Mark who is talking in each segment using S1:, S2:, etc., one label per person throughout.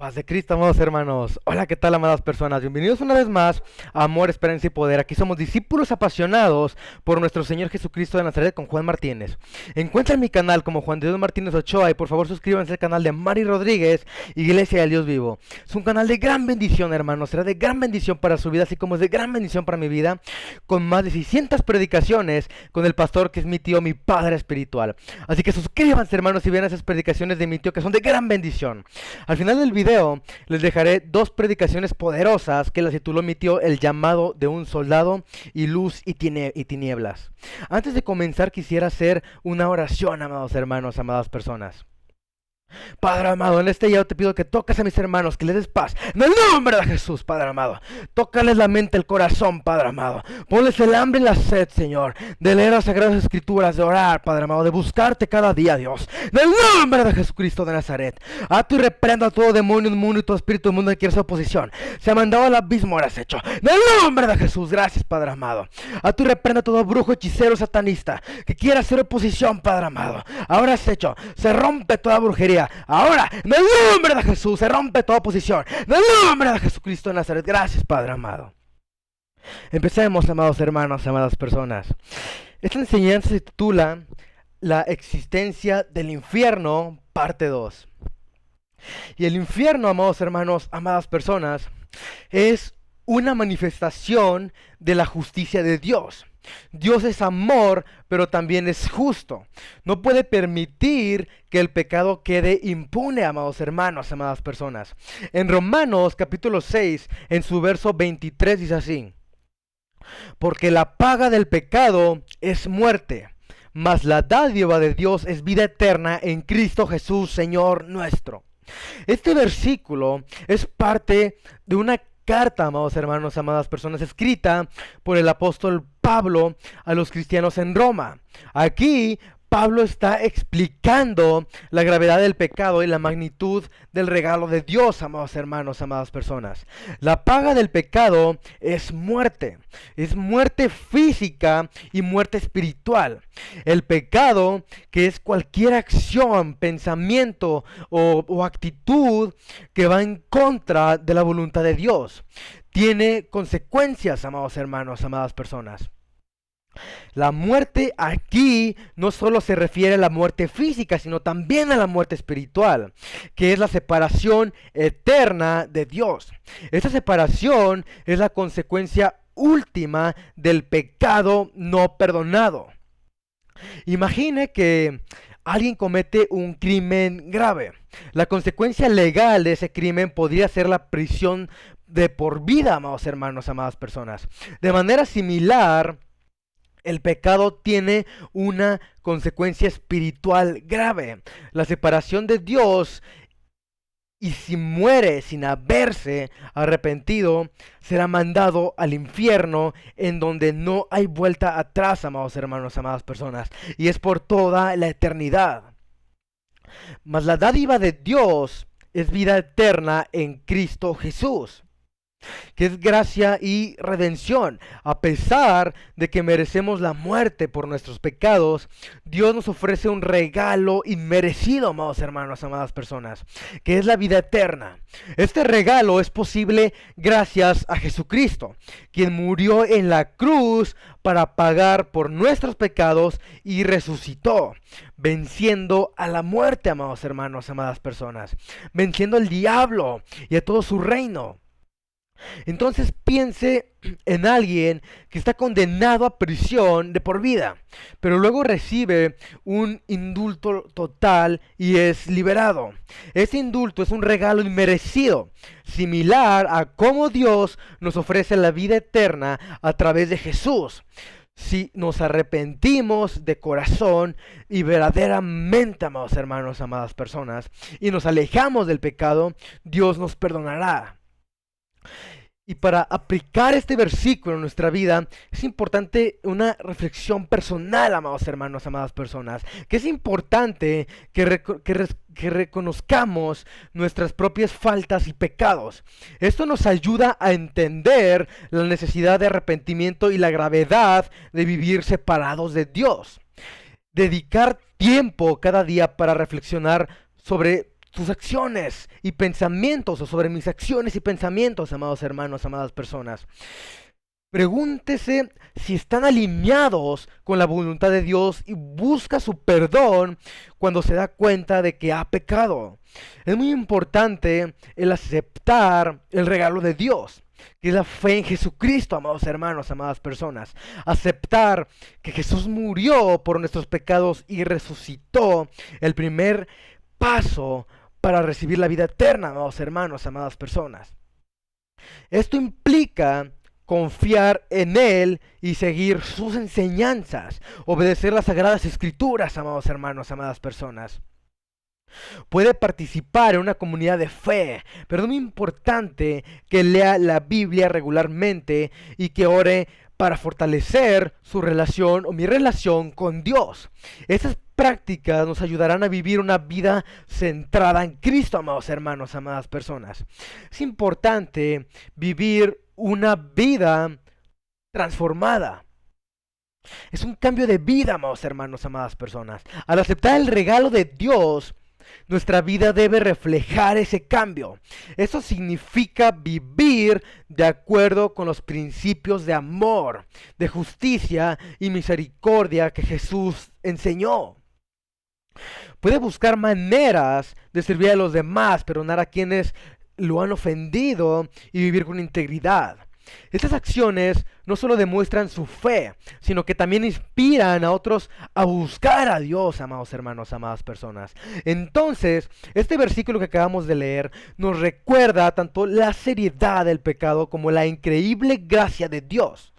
S1: Paz de Cristo, amados hermanos. Hola, ¿qué tal, amadas personas? Bienvenidos una vez más a Amor, Esperanza y Poder. Aquí somos discípulos apasionados por nuestro Señor Jesucristo de Nazaret con Juan Martínez. Encuentren mi canal como Juan de Dios Martínez Ochoa y por favor suscríbanse al canal de Mari Rodríguez, Iglesia del Dios Vivo. Es un canal de gran bendición, hermanos. Será de gran bendición para su vida, así como es de gran bendición para mi vida, con más de 600 predicaciones con el pastor que es mi tío, mi padre espiritual. Así que suscríbanse, hermanos, y vean esas predicaciones de mi tío que son de gran bendición. Al final del video les dejaré dos predicaciones poderosas que las tituló mi tío El llamado de un soldado y luz y tinieblas. Antes de comenzar quisiera hacer una oración, amados hermanos, amadas personas. Padre amado, en este día yo te pido que toques a mis hermanos, que les des paz. En el nombre de Jesús, Padre amado. Tócales la mente, el corazón, Padre amado. Ponles el hambre y la sed, Señor, de leer las Sagradas Escrituras, de orar, Padre amado, de buscarte cada día, Dios. En el nombre de Jesucristo de Nazaret. Ato y reprendo a todo demonio inmundo y todo espíritu inmundo que quiera hacer oposición. Se ha mandado al abismo, eres hecho. En el nombre de Jesús, gracias, Padre amado. Ato y reprendo a todo brujo, hechicero, satanista que quiera hacer oposición, Padre amado. Ahora es hecho. Se rompe toda brujería. Ahora, en el nombre de Jesús, se rompe toda oposición. En el nombre de Jesucristo de Nazaret. Gracias, Padre amado. Empecemos, amados hermanos, amadas personas. Esta enseñanza se titula La existencia del infierno, parte 2. Y el infierno, amados hermanos, amadas personas, es una manifestación de la justicia de Dios. Dios es amor, pero también es justo. No puede permitir que el pecado quede impune, amados hermanos, amadas personas. En Romanos capítulo 6, en su verso 23 dice así: porque la paga del pecado es muerte, mas la dádiva de Dios es vida eterna en Cristo Jesús, Señor nuestro. Este versículo es parte de una carta, amados hermanos, amadas personas, escrita por el apóstol Pablo a los cristianos en Roma. Aquí Pablo está explicando la gravedad del pecado y la magnitud del regalo de Dios, amados hermanos, amadas personas. La paga del pecado es muerte física y muerte espiritual. El pecado, que es cualquier acción, pensamiento o actitud que va en contra de la voluntad de Dios, tiene consecuencias, amados hermanos, amadas personas. La muerte aquí no solo se refiere a la muerte física, sino también a la muerte espiritual, que es la separación eterna de Dios. Esta separación es la consecuencia última del pecado no perdonado. Imagine que alguien comete un crimen grave. La consecuencia legal de ese crimen podría ser la prisión de por vida, amados hermanos, amadas personas. De manera similar, el pecado tiene una consecuencia espiritual grave, la separación de Dios, y si muere sin haberse arrepentido, será mandado al infierno, en donde no hay vuelta atrás, amados hermanos, amadas personas, y es por toda la eternidad. Mas la dádiva de Dios es vida eterna en Cristo Jesús, que es gracia y redención. A pesar de que merecemos la muerte por nuestros pecados, Dios nos ofrece un regalo inmerecido, amados hermanos, amadas personas, que es la vida eterna. Este regalo es posible gracias a Jesucristo, quien murió en la cruz para pagar por nuestros pecados y resucitó, venciendo a la muerte, amados hermanos, amadas personas, venciendo al diablo y a todo su reino. Entonces piense en alguien que está condenado a prisión de por vida, pero luego recibe un indulto total y es liberado. Ese indulto es un regalo inmerecido, similar a cómo Dios nos ofrece la vida eterna a través de Jesús. Si nos arrepentimos de corazón y verdaderamente, amados hermanos, amadas personas, y nos alejamos del pecado, Dios nos perdonará. Y para aplicar este versículo en nuestra vida es importante una reflexión personal, amados hermanos, amadas personas. Que es importante que reconozcamos nuestras propias faltas y pecados. Esto nos ayuda a entender la necesidad de arrepentimiento y la gravedad de vivir separados de Dios. Dedicar tiempo cada día para reflexionar tus acciones y pensamientos o sobre mis acciones y pensamientos, amados hermanos, amadas personas. Pregúntese si están alineados con la voluntad de Dios y busca su perdón cuando se da cuenta de que ha pecado. Es muy importante el aceptar el regalo de Dios, que es la fe en Jesucristo, amados hermanos, amadas personas. Aceptar que Jesús murió por nuestros pecados y resucitó, el primer paso para recibir la vida eterna, amados hermanos, amadas personas. Esto implica confiar en Él y seguir sus enseñanzas, obedecer las sagradas escrituras, amados hermanos, amadas personas. Puede participar en una comunidad de fe, pero es muy importante que lea la Biblia regularmente y que ore para fortalecer su relación o mi relación con Dios. Estas prácticas nos ayudarán a vivir una vida centrada en Cristo, amados hermanos, amadas personas. Es importante vivir una vida transformada. Es un cambio de vida, amados hermanos, amadas personas. Al aceptar el regalo de Dios, nuestra vida debe reflejar ese cambio. Eso significa vivir de acuerdo con los principios de amor, de justicia y misericordia que Jesús enseñó. Puede buscar maneras de servir a los demás, perdonar a quienes lo han ofendido y vivir con integridad. Estas acciones no solo demuestran su fe, sino que también inspiran a otros a buscar a Dios, amados hermanos, amadas personas. Entonces, este versículo que acabamos de leer nos recuerda tanto la seriedad del pecado como la increíble gracia de Dios.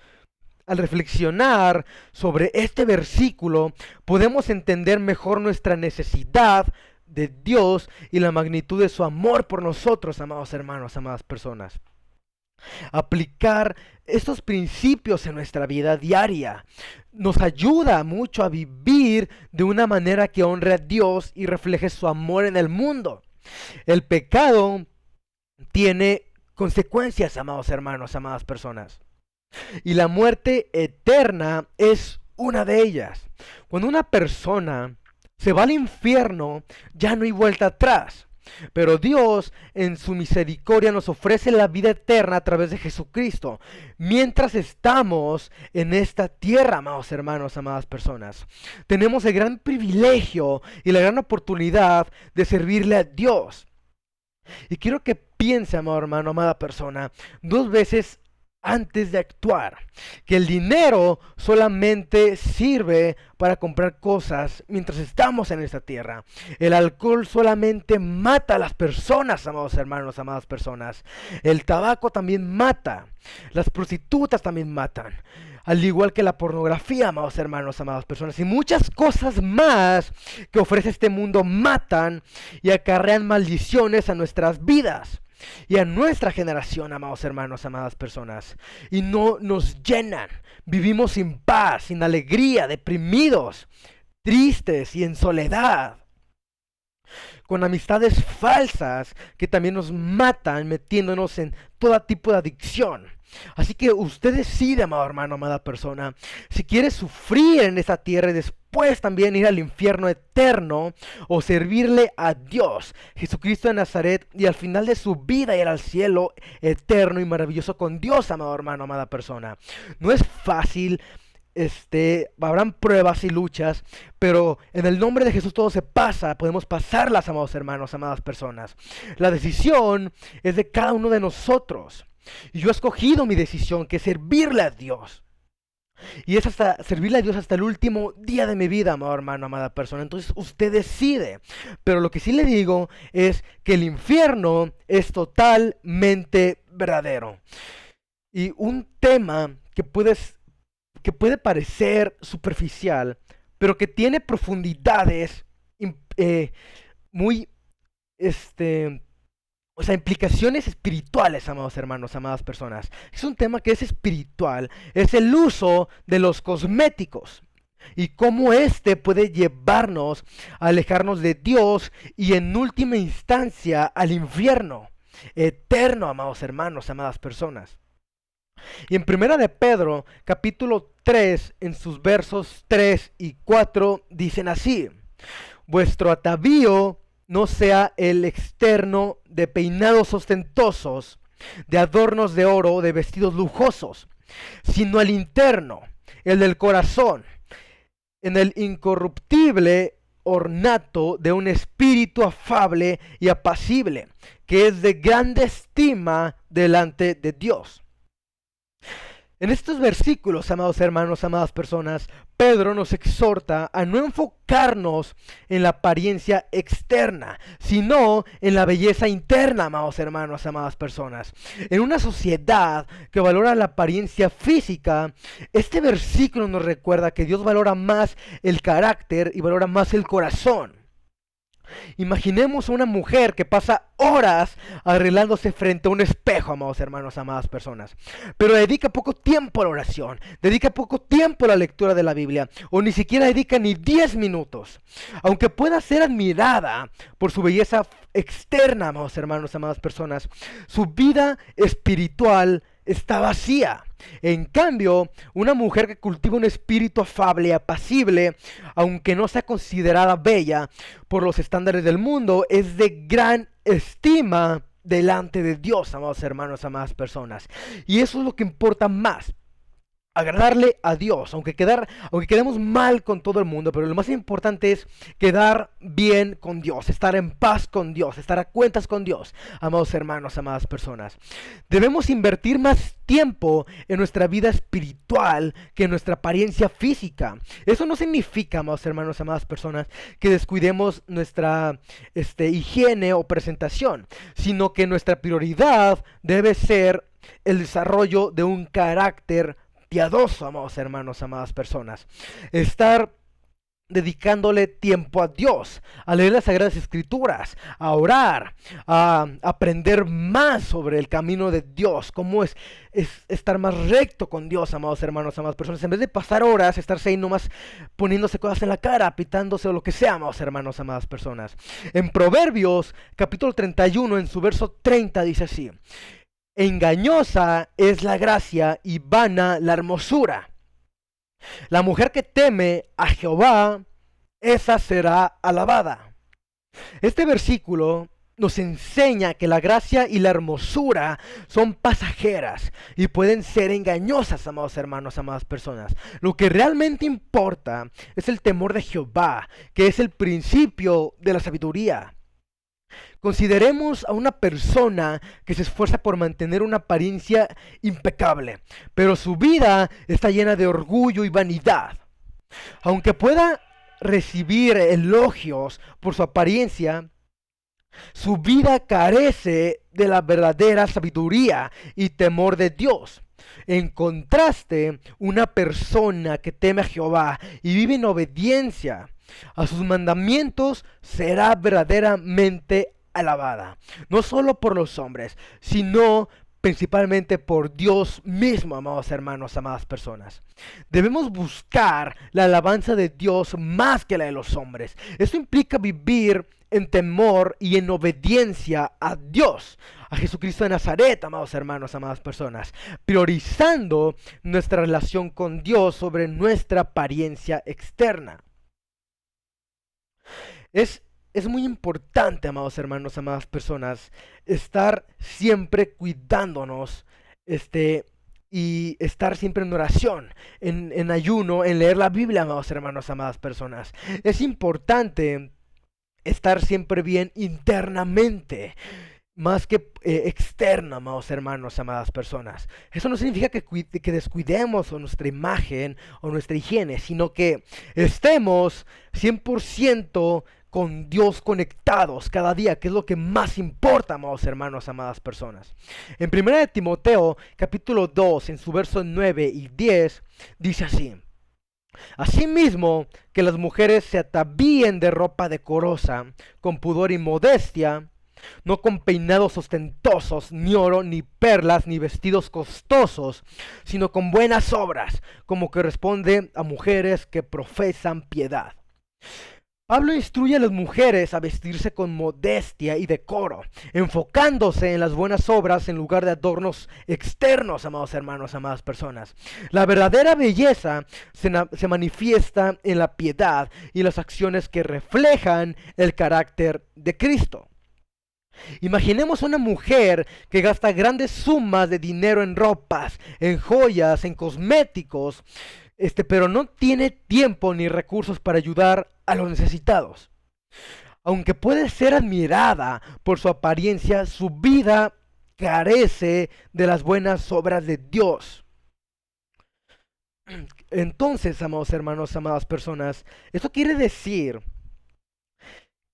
S1: Al reflexionar sobre este versículo, podemos entender mejor nuestra necesidad de Dios y la magnitud de su amor por nosotros, amados hermanos, amadas personas. Aplicar estos principios en nuestra vida diaria nos ayuda mucho a vivir de una manera que honre a Dios y refleje su amor en el mundo. El pecado tiene consecuencias, amados hermanos, amadas personas. Y la muerte eterna es una de ellas. Cuando una persona se va al infierno, ya no hay vuelta atrás. Pero Dios, en su misericordia, nos ofrece la vida eterna a través de Jesucristo. Mientras estamos en esta tierra, amados hermanos, amadas personas, tenemos el gran privilegio y la gran oportunidad de servirle a Dios. Y quiero que piense, amado hermano, amada persona, dos veces antes de actuar, que el dinero solamente sirve para comprar cosas mientras estamos en esta tierra. El alcohol solamente mata a las personas, amados hermanos, amadas personas. El tabaco también mata. Las prostitutas también matan. Al igual que la pornografía, amados hermanos, amadas personas. Y muchas cosas más que ofrece este mundo matan y acarrean maldiciones a nuestras vidas y a nuestra generación, amados hermanos, amadas personas. Y no nos llenan. Vivimos sin paz, sin alegría, deprimidos, tristes y en soledad, con amistades falsas que también nos matan, metiéndonos en todo tipo de adicción. Así que usted decide, amado hermano, amada persona, si quiere sufrir en esta tierra y después también ir al infierno eterno, o servirle a Dios, Jesucristo de Nazaret, y al final de su vida ir al cielo eterno y maravilloso con Dios, amado hermano, amada persona. No es fácil. Habrán pruebas y luchas, pero en el nombre de Jesús todo se pasa, podemos pasarlas, amados hermanos, amadas personas. La decisión es de cada uno de nosotros. Y yo he escogido mi decisión, que es servirle a Dios. Y es hasta servirle a Dios hasta el último día de mi vida, amado hermano, amada persona. Entonces usted decide. Pero lo que sí le digo es que el infierno es totalmente verdadero. Y un tema que puede parecer superficial, pero que tiene profundidades muy, implicaciones espirituales, amados hermanos, amadas personas. Es un tema que es espiritual, es el uso de los cosméticos y cómo puede llevarnos a alejarnos de Dios y en última instancia al infierno eterno, amados hermanos, amadas personas. Y en Primera de Pedro, capítulo 3, en sus versos 3 y 4, dicen así: vuestro atavío no sea el externo de peinados ostentosos, de adornos de oro, de vestidos lujosos, sino el interno, el del corazón, en el incorruptible ornato de un espíritu afable y apacible, que es de grande estima delante de Dios. En estos versículos, amados hermanos, amadas personas, Pedro nos exhorta a no enfocarnos en la apariencia externa, sino en la belleza interna, amados hermanos, amadas personas. En una sociedad que valora la apariencia física, este versículo nos recuerda que Dios valora más el carácter y valora más el corazón. Imaginemos a una mujer que pasa horas arreglándose frente a un espejo, amados hermanos, amadas personas, pero dedica poco tiempo a la oración, dedica poco tiempo a la lectura de la Biblia, o ni siquiera dedica ni 10 minutos. Aunque pueda ser admirada por su belleza externa, amados hermanos, amadas personas, su vida espiritual está vacía. En cambio, una mujer que cultiva un espíritu afable y apacible, aunque no sea considerada bella por los estándares del mundo, es de gran estima delante de Dios, amados hermanos, amadas personas. Y eso es lo que importa más. Agradarle a Dios, aunque quedemos mal con todo el mundo, pero lo más importante es quedar bien con Dios, estar en paz con Dios, estar a cuentas con Dios, amados hermanos, amadas personas. Debemos invertir más tiempo en nuestra vida espiritual que en nuestra apariencia física. Eso no significa, amados hermanos, amadas personas, que descuidemos nuestra higiene o presentación, sino que nuestra prioridad debe ser el desarrollo de un carácter piadoso, amados hermanos, amadas personas. Estar dedicándole tiempo a Dios, a leer las Sagradas Escrituras, a orar, a aprender más sobre el camino de Dios, cómo es estar más recto con Dios, amados hermanos, amadas personas, en vez de pasar horas, estarse ahí nomás poniéndose cosas en la cara, pitándose o lo que sea, amados hermanos, amadas personas. En Proverbios, capítulo 31, en su verso 30, dice así: engañosa es la gracia y vana la hermosura. La mujer que teme a Jehová, esa será alabada. Este versículo nos enseña que la gracia y la hermosura son pasajeras y pueden ser engañosas, amados hermanos, amadas personas. Lo que realmente importa es el temor de Jehová, que es el principio de la sabiduría. Consideremos a una persona que se esfuerza por mantener una apariencia impecable, pero su vida está llena de orgullo y vanidad. Aunque pueda recibir elogios por su apariencia, su vida carece de la verdadera sabiduría y temor de Dios. En contraste, una persona que teme a Jehová y vive en obediencia a sus mandamientos será verdaderamente alabada, no solo por los hombres, sino principalmente por Dios mismo, amados hermanos, amadas personas. Debemos buscar la alabanza de Dios más que la de los hombres. Esto implica vivir en temor y en obediencia a Dios, a Jesucristo de Nazaret, amados hermanos, amadas personas, priorizando nuestra relación con Dios sobre nuestra apariencia externa. Es muy importante, amados hermanos, amadas personas, estar siempre cuidándonos, y estar siempre en oración, en ayuno, en leer la Biblia, amados hermanos, amadas personas. Es importante estar siempre bien internamente, más que externa, amados hermanos, amadas personas. Eso no significa que descuidemos o nuestra imagen o nuestra higiene, sino que estemos 100% con Dios conectados cada día, que es lo que más importa, amados hermanos, amadas personas. En 1 de Timoteo, capítulo 2, en su verso 9 y 10, dice así: asimismo, que las mujeres se atavíen de ropa decorosa, con pudor y modestia, no con peinados ostentosos, ni oro, ni perlas, ni vestidos costosos, sino con buenas obras, como corresponde a mujeres que profesan piedad. Pablo instruye a las mujeres a vestirse con modestia y decoro, enfocándose en las buenas obras en lugar de adornos externos, amados hermanos, amadas personas. La verdadera belleza se manifiesta en la piedad y las acciones que reflejan el carácter de Cristo. Imaginemos una mujer que gasta grandes sumas de dinero en ropas, en joyas, en cosméticos, pero no tiene tiempo ni recursos para ayudar a los necesitados. Aunque puede ser admirada por su apariencia, su vida carece de las buenas obras de Dios. Entonces, amados hermanos, amadas personas, esto quiere decir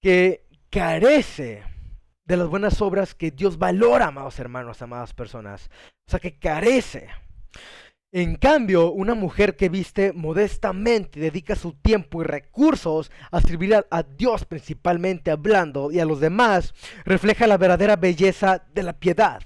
S1: que carece de las buenas obras que Dios valora, amados hermanos, amadas personas. O sea, que carece. En cambio, una mujer que viste modestamente, dedica su tiempo y recursos a servir a Dios principalmente hablando y a los demás, refleja la verdadera belleza de la piedad.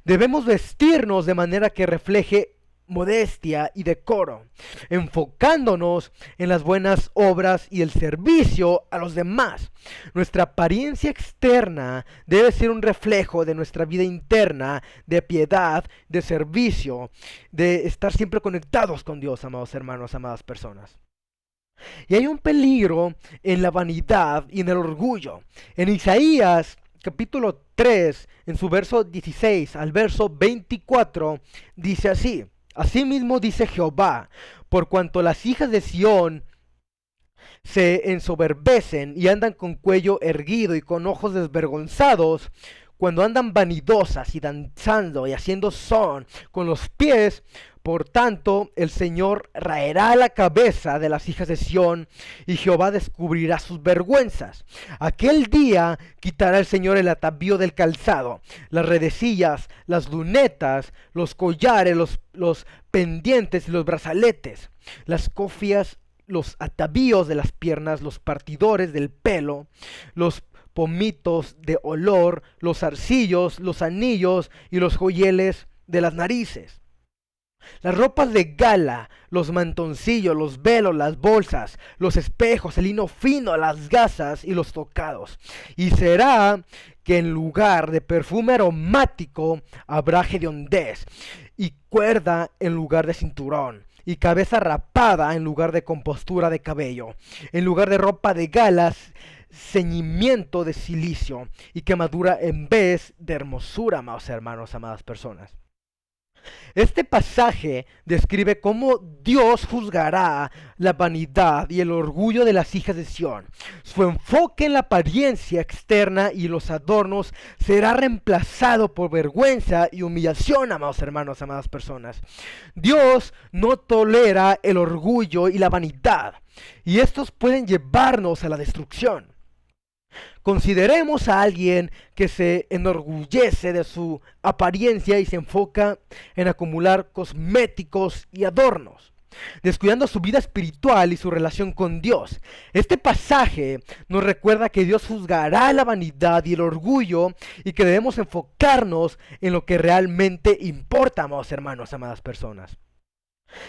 S1: Debemos vestirnos de manera que refleje modestia y decoro, enfocándonos en las buenas obras y el servicio a los demás. Nuestra apariencia externa debe ser un reflejo de nuestra vida interna, de piedad, de servicio, de estar siempre conectados con Dios, amados hermanos, amadas personas. Y hay un peligro en la vanidad y en el orgullo. En Isaías capítulo 3, en su verso 16 al verso 24, dice así: Asimismo dice Jehová, por cuanto las hijas de Sión se ensoberbecen y andan con cuello erguido y con ojos desvergonzados, cuando andan vanidosas y danzando y haciendo son con los pies, por tanto el Señor raerá la cabeza de las hijas de Sión y Jehová descubrirá sus vergüenzas. Aquel día quitará el Señor el atavío del calzado, las redecillas, las lunetas, los collares, los pendientes y los brazaletes, las cofias, los atavíos de las piernas, los partidores del pelo, los pomitos de olor, los zarcillos, los anillos y los joyeles de las narices. Las ropas de gala, los mantoncillos, los velos, las bolsas, los espejos, el lino fino, las gasas y los tocados. Y será que en lugar de perfume aromático habrá hediondez, y cuerda en lugar de cinturón, y cabeza rapada en lugar de compostura de cabello, en lugar de ropa de galas, ceñimiento de cilicio, y quemadura en vez de hermosura, amados hermanos, amadas personas. Este pasaje describe cómo Dios juzgará la vanidad y el orgullo de las hijas de Sión. Su enfoque en la apariencia externa y los adornos será reemplazado por vergüenza y humillación, amados hermanos, amadas personas. Dios no tolera el orgullo y la vanidad, y estos pueden llevarnos a la destrucción. Consideremos a alguien que se enorgullece de su apariencia y se enfoca en acumular cosméticos y adornos, descuidando su vida espiritual y su relación con Dios. Este pasaje nos recuerda que Dios juzgará la vanidad y el orgullo y que debemos enfocarnos en lo que realmente importa, amados hermanos, amadas personas,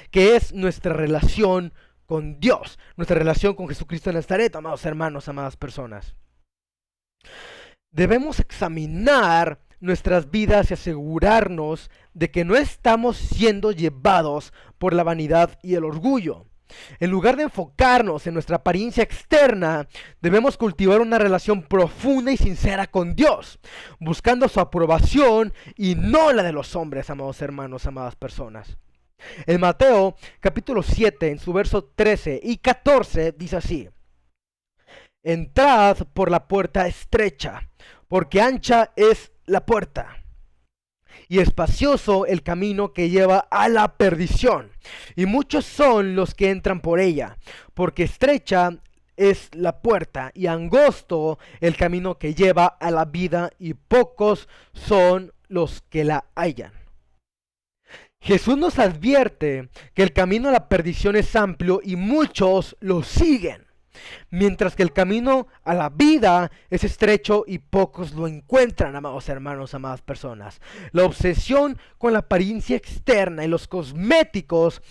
S1: que es nuestra relación con Dios, nuestra relación con Jesucristo de Nazaret, amados hermanos, amadas personas. Debemos examinar nuestras vidas y asegurarnos de que no estamos siendo llevados por la vanidad y el orgullo. En lugar de enfocarnos en nuestra apariencia externa, debemos cultivar una relación profunda y sincera con Dios, buscando su aprobación y no la de los hombres, amados hermanos, amadas personas. En Mateo capítulo 7, en su verso 13 y 14, dice así: Entrad por la puerta estrecha, porque ancha es la puerta, y espacioso el camino que lleva a la perdición, y muchos son los que entran por ella, porque estrecha es la puerta, y angosto el camino que lleva a la vida, y pocos son los que la hallan. Jesús nos advierte que el camino a la perdición es amplio y muchos lo siguen, mientras que el camino a la vida es estrecho y pocos lo encuentran, amados hermanos, amadas personas. La obsesión con la apariencia externa y los cosméticos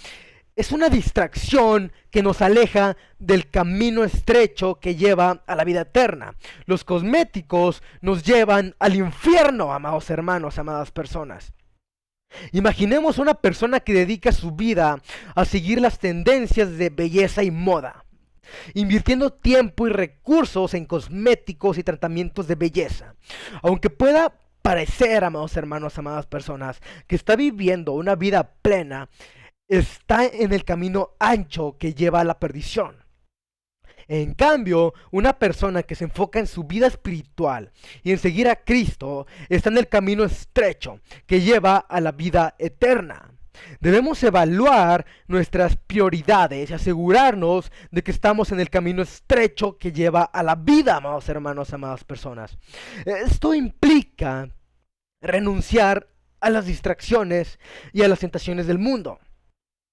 S1: es una distracción que nos aleja del camino estrecho que lleva a la vida eterna. Los cosméticos nos llevan al infierno, amados hermanos, amadas personas. Imaginemos una persona que dedica su vida a seguir las tendencias de belleza y moda, invirtiendo tiempo y recursos en cosméticos y tratamientos de belleza. Aunque pueda parecer, amados hermanos, amadas personas, que está viviendo una vida plena, está en el camino ancho que lleva a la perdición. En cambio, una persona que se enfoca en su vida espiritual y en seguir a Cristo está en el camino estrecho que lleva a la vida eterna. Debemos evaluar nuestras prioridades y asegurarnos de que estamos en el camino estrecho que lleva a la vida, amados hermanos, amadas personas. Esto implica renunciar a las distracciones y a las tentaciones del mundo,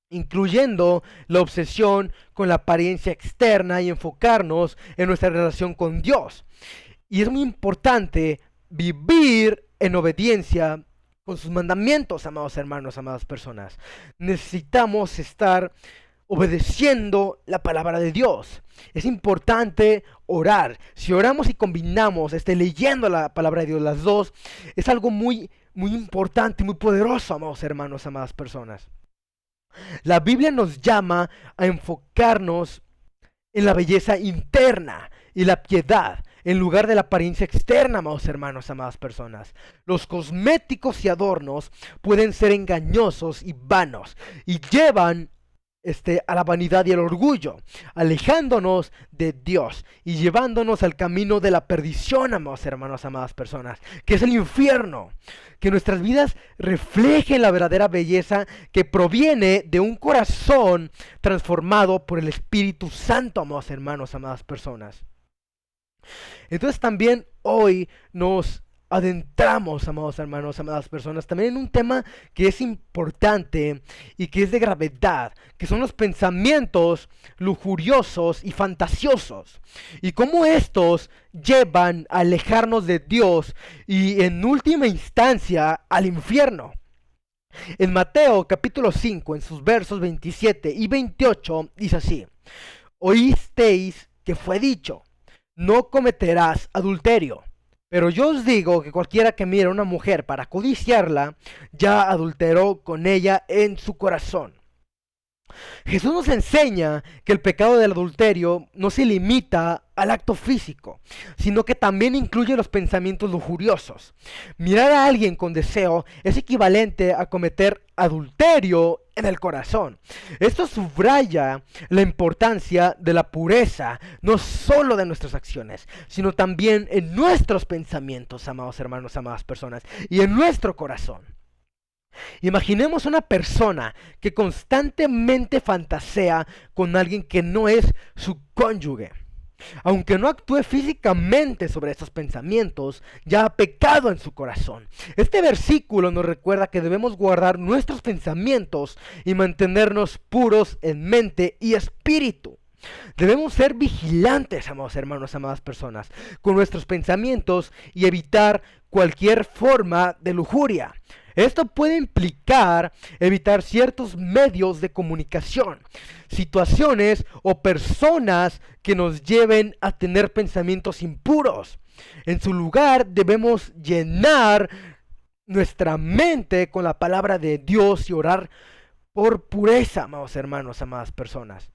S1: incluyendo la obsesión con la apariencia externa y enfocarnos en nuestra relación con Dios. Y es muy importante vivir en obediencia con sus mandamientos, amados hermanos, amadas personas. Necesitamos estar obedeciendo la palabra de Dios. Es importante orar. Si oramos y combinamos leyendo la palabra de Dios, las dos, es algo muy importante y muy poderoso, amados hermanos, amadas personas. La Biblia nos llama a enfocarnos en la belleza interna y la piedad, en lugar de la apariencia externa, amados hermanos, amadas personas. Los cosméticos y adornos pueden ser engañosos y vanos, y llevan a la vanidad y el orgullo, alejándonos de Dios y llevándonos al camino de la perdición, amados hermanos, amadas personas, que es el infierno. Que nuestras vidas reflejen la verdadera belleza que proviene de un corazón transformado por el Espíritu Santo, amados hermanos, amadas personas. Entonces también hoy nos adentramos, amados hermanos, amadas personas, también en un tema que es importante y que es de gravedad, que son los pensamientos lujuriosos y fantasiosos, y cómo estos llevan a alejarnos de Dios y en última instancia al infierno. En Mateo capítulo 5, en sus versos 27 y 28, dice así: oísteis que fue dicho, no cometerás adulterio. Pero yo os digo que cualquiera que mire a una mujer para codiciarla, ya adulteró con ella en su corazón. Jesús nos enseña que el pecado del adulterio no se limita al acto físico, sino que también incluye los pensamientos lujuriosos. Mirar a alguien con deseo es equivalente a cometer adulterio en el corazón. Esto subraya la importancia de la pureza, no solo de nuestras acciones, sino también en nuestros pensamientos, amados hermanos, amadas personas, y en nuestro corazón. Imaginemos una persona que constantemente fantasea con alguien que no es su cónyuge. Aunque no actúe físicamente sobre estos pensamientos, ya ha pecado en su corazón. Este versículo nos recuerda que debemos guardar nuestros pensamientos y mantenernos puros en mente y espíritu. Debemos ser vigilantes, amados hermanos, amadas personas, con nuestros pensamientos y evitar cualquier forma de lujuria. Esto puede implicar evitar ciertos medios de comunicación, situaciones o personas que nos lleven a tener pensamientos impuros. En su lugar, debemos llenar nuestra mente con la palabra de Dios y orar por pureza, amados hermanos, amadas personas.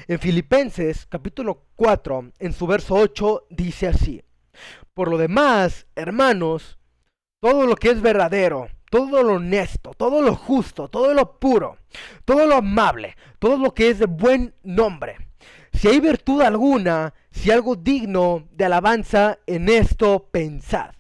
S1: En Filipenses capítulo 4, en su verso 8, dice así: por lo demás, hermanos, todo lo que es verdadero, todo lo honesto, todo lo justo, todo lo puro, todo lo amable, todo lo que es de buen nombre, si hay virtud alguna, si algo digno de alabanza, en esto pensad.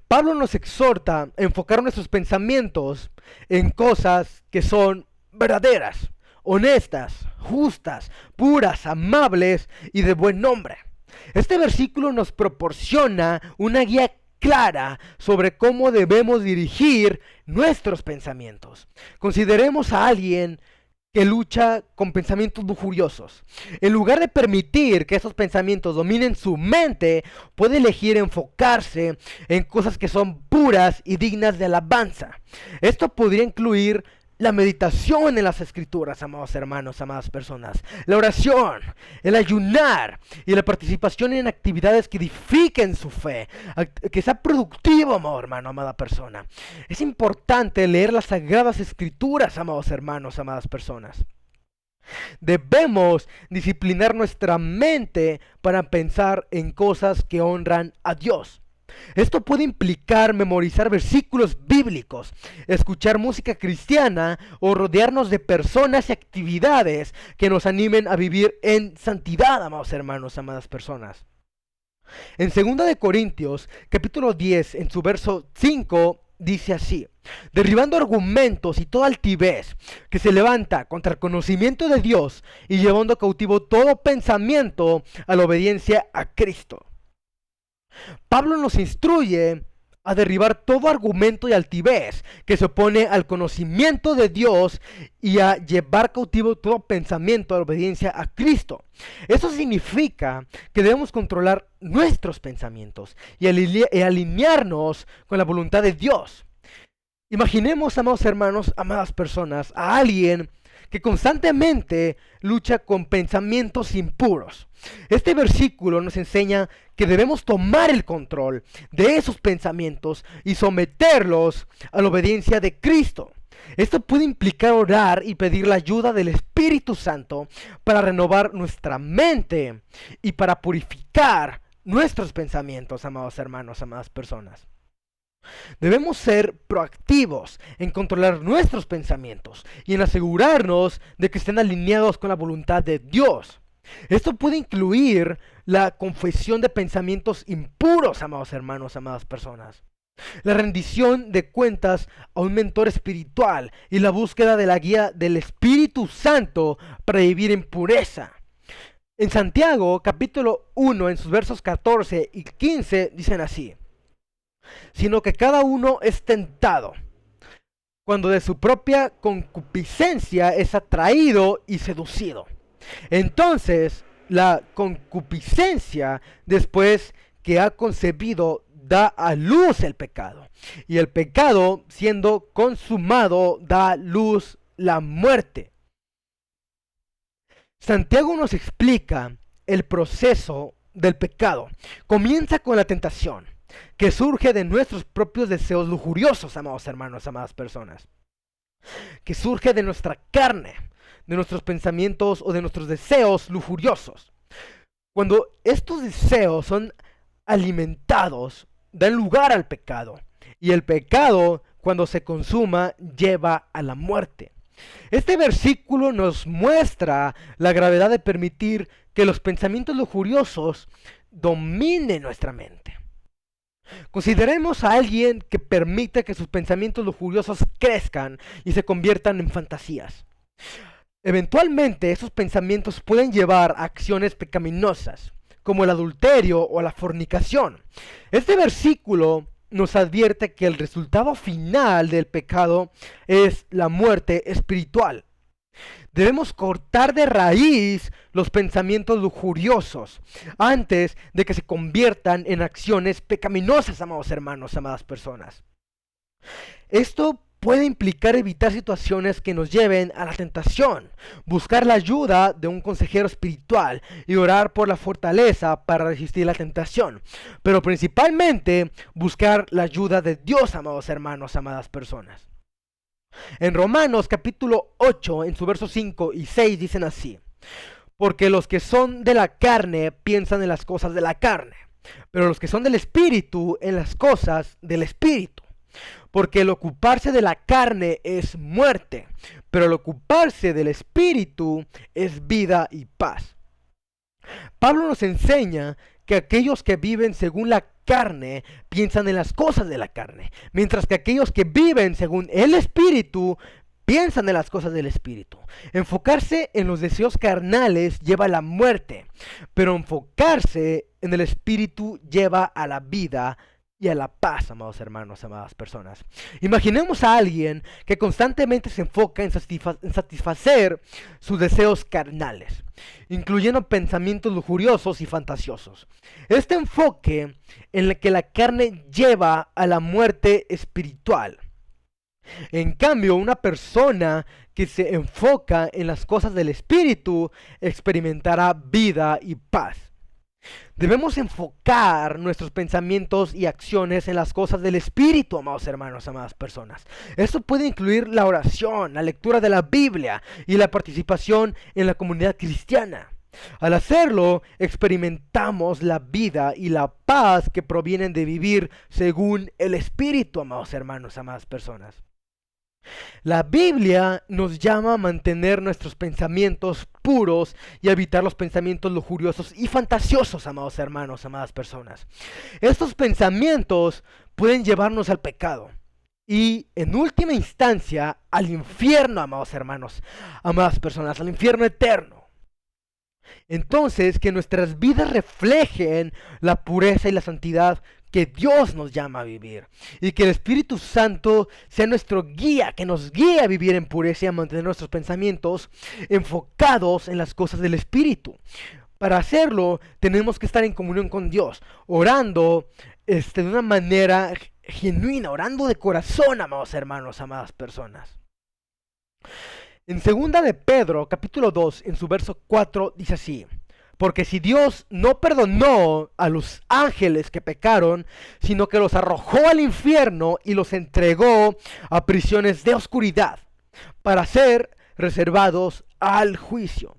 S1: Pablo nos exhorta a enfocar nuestros pensamientos en cosas que son verdaderas, honestas, justas, puras, amables y de buen nombre. Este versículo nos proporciona una guía clara sobre cómo debemos dirigir nuestros pensamientos. Consideremos a alguien que lucha con pensamientos lujuriosos. En lugar de permitir que esos pensamientos dominen su mente, puede elegir enfocarse en cosas que son puras y dignas de alabanza. Esto podría incluir la meditación en las escrituras, amados hermanos, amadas personas, la oración, el ayunar y la participación en actividades que edifiquen su fe, que sea productivo, amado hermano, amada persona. Es importante leer las sagradas escrituras, amados hermanos, amadas personas. Debemos disciplinar nuestra mente para pensar en cosas que honran a Dios. Esto puede implicar memorizar versículos bíblicos, escuchar música cristiana o rodearnos de personas y actividades que nos animen a vivir en santidad, amados hermanos, amadas personas. En 2 de Corintios, capítulo 10, en su verso 5, dice así: derribando argumentos y toda altivez que se levanta contra el conocimiento de Dios y llevando cautivo todo pensamiento a la obediencia a Cristo. Pablo nos instruye a derribar todo argumento y altivez que se opone al conocimiento de Dios y a llevar cautivo todo pensamiento a la obediencia a Cristo. Eso significa que debemos controlar nuestros pensamientos y alinearnos con la voluntad de Dios. Imaginemos, amados hermanos, amadas personas, a alguien que constantemente lucha con pensamientos impuros. Este versículo nos enseña que debemos tomar el control de esos pensamientos y someterlos a la obediencia de Cristo. Esto puede implicar orar y pedir la ayuda del Espíritu Santo para renovar nuestra mente y para purificar nuestros pensamientos, amados hermanos, amadas personas. Debemos ser proactivos en controlar nuestros pensamientos y en asegurarnos de que estén alineados con la voluntad de Dios. Esto puede incluir la confesión de pensamientos impuros, amados hermanos, amadas personas, la rendición de cuentas a un mentor espiritual y la búsqueda de la guía del Espíritu Santo para vivir en pureza. En Santiago, capítulo 1, en sus versos 14 y 15, dicen así: sino que cada uno es tentado cuando de su propia concupiscencia es atraído y seducido. Entonces, la concupiscencia, después que ha concebido, da a luz el pecado. Y el pecado, siendo consumado, da a luz la muerte. Santiago nos explica el proceso del pecado. Comienza con la tentación, que surge de nuestros propios deseos lujuriosos, amados hermanos, amadas personas. Que surge de nuestra carne, de nuestros pensamientos o de nuestros deseos lujuriosos. Cuando estos deseos son alimentados, dan lugar al pecado. Y el pecado, cuando se consuma, lleva a la muerte. Este versículo nos muestra la gravedad de permitir que los pensamientos lujuriosos dominen nuestra mente. Consideremos a alguien que permite que sus pensamientos lujuriosos crezcan y se conviertan en fantasías. Eventualmente esos pensamientos pueden llevar a acciones pecaminosas, como el adulterio o la fornicación. Este versículo nos advierte que el resultado final del pecado es la muerte espiritual. Debemos cortar de raíz los pensamientos lujuriosos antes de que se conviertan en acciones pecaminosas, amados hermanos, amadas personas. Esto puede implicar evitar situaciones que nos lleven a la tentación, buscar la ayuda de un consejero espiritual y orar por la fortaleza para resistir la tentación. Pero principalmente buscar la ayuda de Dios, amados hermanos, amadas personas. En Romanos capítulo 8, en su versos 5 y 6 dicen así: porque los que son de la carne piensan en las cosas de la carne, pero los que son del Espíritu en las cosas del Espíritu. Porque el ocuparse de la carne es muerte, pero el ocuparse del Espíritu es vida y paz. Pablo nos enseña que aquellos que viven según la carne piensan en las cosas de la carne, mientras que aquellos que viven según el Espíritu piensan en las cosas del Espíritu. Enfocarse en los deseos carnales lleva a la muerte, pero enfocarse en el Espíritu lleva a la vida y a la paz, amados hermanos, amadas personas. Imaginemos a alguien que constantemente se enfoca en satisfacer sus deseos carnales, incluyendo pensamientos lujuriosos y fantasiosos. Este enfoque en el que la carne lleva a la muerte espiritual. En cambio, una persona que se enfoca en las cosas del espíritu experimentará vida y paz. Debemos enfocar nuestros pensamientos y acciones en las cosas del espíritu, amados hermanos, amadas personas. Esto puede incluir la oración, la lectura de la Biblia y la participación en la comunidad cristiana. Al hacerlo, experimentamos la vida y la paz que provienen de vivir según el espíritu, amados hermanos, amadas personas. La Biblia nos llama a mantener nuestros pensamientos puros y a evitar los pensamientos lujuriosos y fantasiosos, amados hermanos, amadas personas. Estos pensamientos pueden llevarnos al pecado y, en última instancia, al infierno, amados hermanos, amadas personas, al infierno eterno. Entonces, que nuestras vidas reflejen la pureza y la santidad que Dios nos llama a vivir. Y que el Espíritu Santo sea nuestro guía, que nos guíe a vivir en pureza y a mantener nuestros pensamientos enfocados en las cosas del Espíritu. Para hacerlo, tenemos que estar en comunión con Dios, orando de una manera genuina, orando de corazón, amados hermanos, amadas personas. En segunda de Pedro, capítulo 2, en su verso 4, dice así: porque si Dios no perdonó a los ángeles que pecaron, sino que los arrojó al infierno y los entregó a prisiones de oscuridad, para ser reservados al juicio.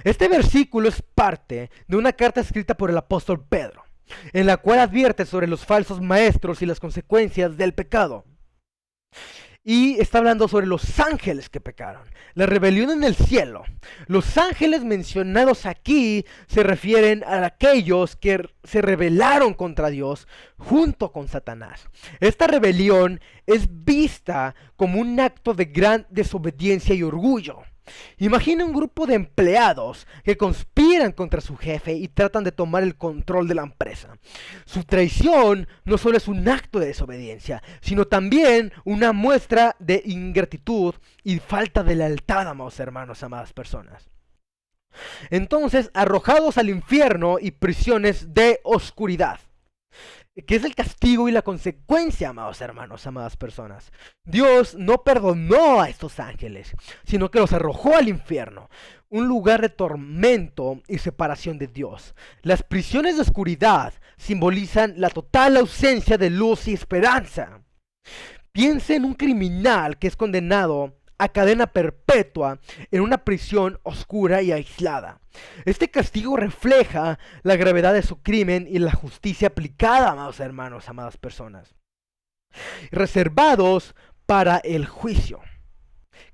S1: Este versículo es parte de una carta escrita por el apóstol Pedro, en la cual advierte sobre los falsos maestros y las consecuencias del pecado. Y está hablando sobre los ángeles que pecaron, la rebelión en el cielo. Los ángeles mencionados aquí se refieren a aquellos que se rebelaron contra Dios junto con Satanás. Esta rebelión es vista como un acto de gran desobediencia y orgullo. Imagina un grupo de empleados que conspiran contra su jefe y tratan de tomar el control de la empresa. Su traición no solo es un acto de desobediencia, sino también una muestra de ingratitud y falta de lealtad, amados hermanos, amadas personas. Entonces, arrojados al infierno y prisiones de oscuridad, que es el castigo y la consecuencia, amados hermanos, amadas personas. Dios no perdonó a estos ángeles, sino que los arrojó al infierno, un lugar de tormento y separación de Dios. Las prisiones de oscuridad simbolizan la total ausencia de luz y esperanza. Piense en un criminal que es condenado a cadena perpetua en una prisión oscura y aislada. Este castigo refleja la gravedad de su crimen y la justicia aplicada, amados hermanos, amadas personas. Reservados para el juicio.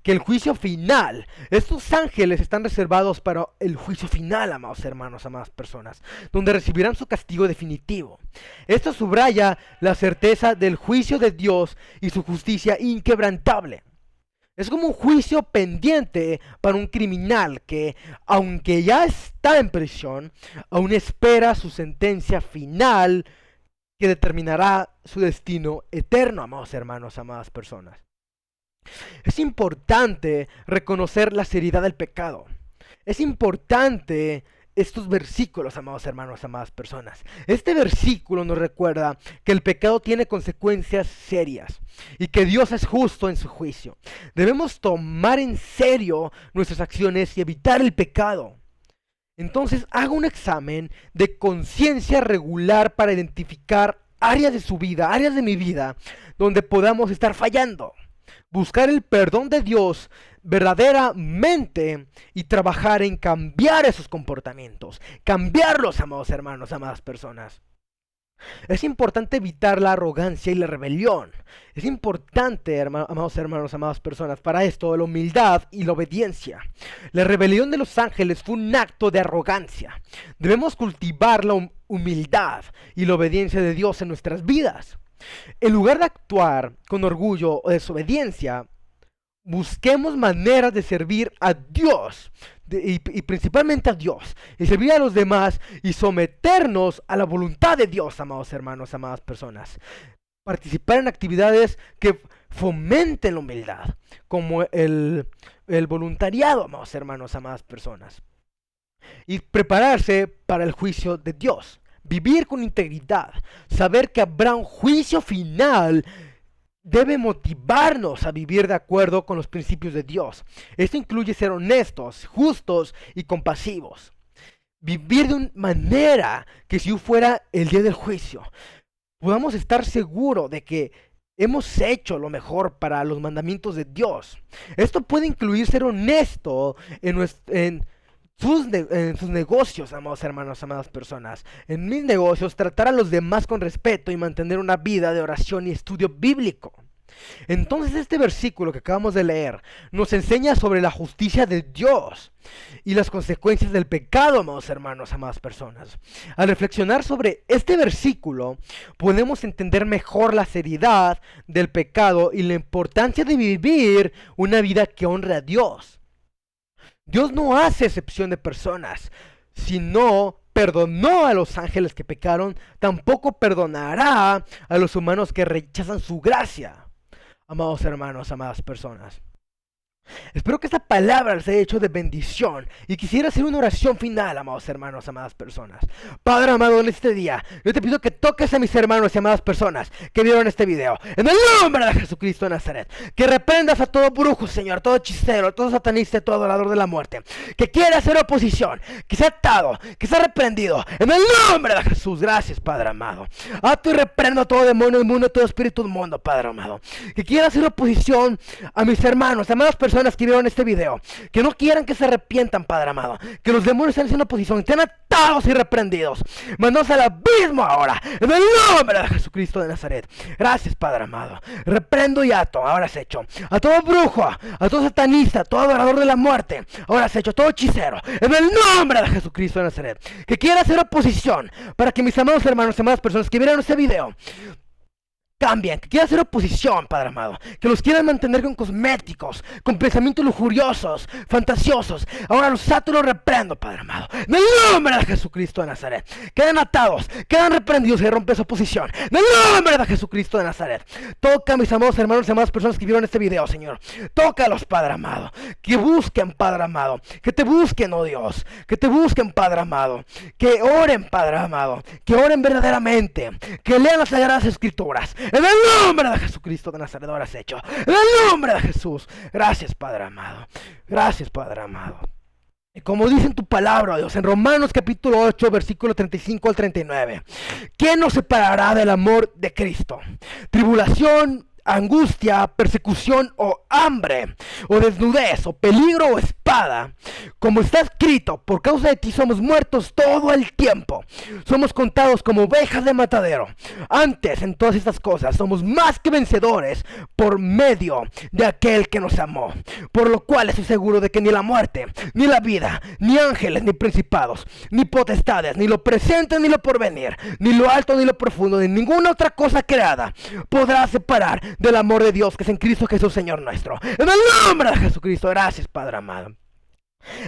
S1: Que el juicio final, estos ángeles están reservados para el juicio final, amados hermanos, amadas personas, donde recibirán su castigo definitivo. Esto subraya la certeza del juicio de Dios y su justicia inquebrantable. Es como un juicio pendiente para un criminal que, aunque ya está en prisión, aún espera su sentencia final que determinará su destino eterno, amados hermanos, amadas personas. Es importante reconocer la seriedad del pecado. Es importante estos versículos, amados hermanos, amadas personas. Este versículo nos recuerda que el pecado tiene consecuencias serias y que Dios es justo en su juicio. Debemos tomar en serio nuestras acciones y evitar el pecado. Entonces, haga un examen de conciencia regular para identificar áreas de su vida, áreas de mi vida, donde podamos estar fallando. Buscar el perdón de Dios verdaderamente y trabajar en cambiar esos comportamientos, cambiarlos, amados hermanos, amadas personas. Es importante evitar la arrogancia y la rebelión. Es importante, amados hermanos, amadas personas, para esto la humildad y la obediencia. La rebelión de los ángeles fue un acto de arrogancia. Debemos cultivar la humildad y la obediencia de Dios en nuestras vidas. En lugar de actuar con orgullo o desobediencia, busquemos maneras de servir a Dios y principalmente a Dios, y servir a los demás y someternos a la voluntad de Dios, amados hermanos, amadas personas. Participar en actividades que fomenten la humildad, como el voluntariado, amados hermanos, amadas personas. Y prepararse para el juicio de Dios. Vivir con integridad, saber que habrá un juicio final debe motivarnos a vivir de acuerdo con los principios de Dios. Esto incluye ser honestos, justos y compasivos. Vivir de una manera que si fuera el día del juicio, podamos estar seguros de que hemos hecho lo mejor para los mandamientos de Dios. Esto puede incluir ser honesto en sus negocios, amados hermanos, amadas personas. En mis negocios, tratar a los demás con respeto y mantener una vida de oración y estudio bíblico. Entonces este versículo que acabamos de leer nos enseña sobre la justicia de Dios y las consecuencias del pecado, amados hermanos, amadas personas. Al reflexionar sobre este versículo, podemos entender mejor la seriedad del pecado y la importancia de vivir una vida que honre a Dios. Dios no hace excepción de personas. Si no perdonó a los ángeles que pecaron, tampoco perdonará a los humanos que rechazan su gracia. Amados hermanos, amadas personas, espero que esta palabra les haya hecho de bendición y quisiera hacer una oración final, amados hermanos, amadas personas. Padre amado, en este día yo te pido que toques a mis hermanos y amadas personas que vieron este video, en el nombre de Jesucristo de Nazaret. Que reprendas a todo brujo, Señor, todo hechicero, todo satanista, todo adorador de la muerte que quiera hacer oposición, que sea atado, que sea reprendido, en el nombre de Jesús. Gracias, Padre amado. Ato y reprendo a todo demonio inmundo, todo espíritu inmundo, Padre amado, que quiera hacer oposición a mis hermanos, amadas personas que vieron este video, que no quieran que se arrepientan, Padre amado, que los demonios estén haciendo oposición, estén atados y reprendidos, mandados al abismo ahora, en el nombre de Jesucristo de Nazaret. Gracias, Padre amado. Reprendo y ato, ahora es hecho, a todo brujo, a todo satanista, a todo adorador de la muerte, ahora es hecho, todo hechicero, en el nombre de Jesucristo de Nazaret, que quiera hacer oposición para que mis amados hermanos y amadas personas que vieron este video cambien, que quieran hacer oposición, Padre amado, que los quieran mantener con cosméticos, con pensamientos lujuriosos, fantasiosos. Ahora los ato y los reprendo, Padre amado, en el nombre de Jesucristo de Nazaret. Quedan atados, quedan reprendidos y rompe su oposición, en el nombre de Jesucristo de Nazaret. Toca a mis amados hermanos y amadas personas que vieron este video, Señor. Tócalos, Padre amado, que busquen, Padre amado, que te busquen, oh Dios, que te busquen, Padre amado, que oren, Padre amado, que oren verdaderamente, que lean las Sagradas Escrituras. En el nombre de Jesucristo de Nazaret, ahora has hecho. En el nombre de Jesús. Gracias, Padre amado. Gracias, Padre amado. Y como dice en tu palabra, Dios, en Romanos capítulo 8, versículo 35 al 39. ¿Quién nos separará del amor de Cristo? Tribulación, angustia, persecución o hambre, o desnudez, o peligro o espada. Como está escrito, por causa de ti somos muertos todo el tiempo. Somos contados como ovejas de matadero. Antes, en todas estas cosas, somos más que vencedores por medio de aquel que nos amó. Por lo cual estoy seguro de que ni la muerte, ni la vida, ni ángeles, ni principados, ni potestades, ni lo presente, ni lo porvenir, ni lo alto, ni lo profundo, ni ninguna otra cosa creada podrá separar del amor de Dios que es en Cristo Jesús, Señor nuestro. En el nombre de Jesucristo. Gracias, Padre amado.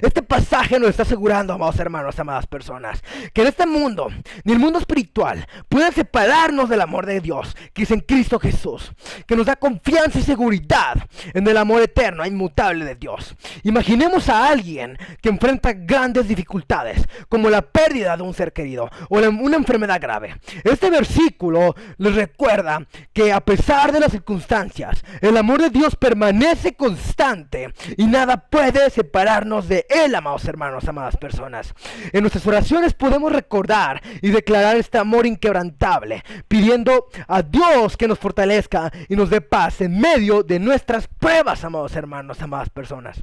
S1: Este pasaje nos está asegurando, amados hermanos, amadas personas, que en este mundo, ni el mundo espiritual, pueden separarnos del amor de Dios, que es en Cristo Jesús, que nos da confianza y seguridad en el amor eterno e inmutable de Dios. Imaginemos a alguien que enfrenta grandes dificultades, como la pérdida de un ser querido, o una enfermedad grave. Este versículo les recuerda que a pesar de las circunstancias, el amor de Dios permanece constante, y nada puede separarnos de Él, amados hermanos, amadas personas. En nuestras oraciones podemos recordar y declarar este amor inquebrantable, pidiendo a Dios que nos fortalezca y nos dé paz en medio de nuestras pruebas, amados hermanos, amadas personas.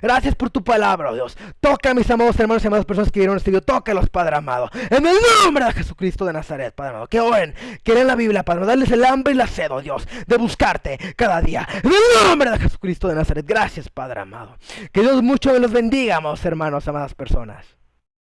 S1: Gracias por tu palabra, oh Dios. Toca a mis amados hermanos y amadas personas que vieron este video. Tócalos, Padre amado, en el nombre de Jesucristo de Nazaret, Padre amado. Que oren, que lean la Biblia, Padre amado. Darles el hambre y la sed, oh Dios, de buscarte cada día. En el nombre de Jesucristo de Nazaret. Gracias, Padre amado. Que Dios mucho los bendiga, amados hermanos, amadas personas.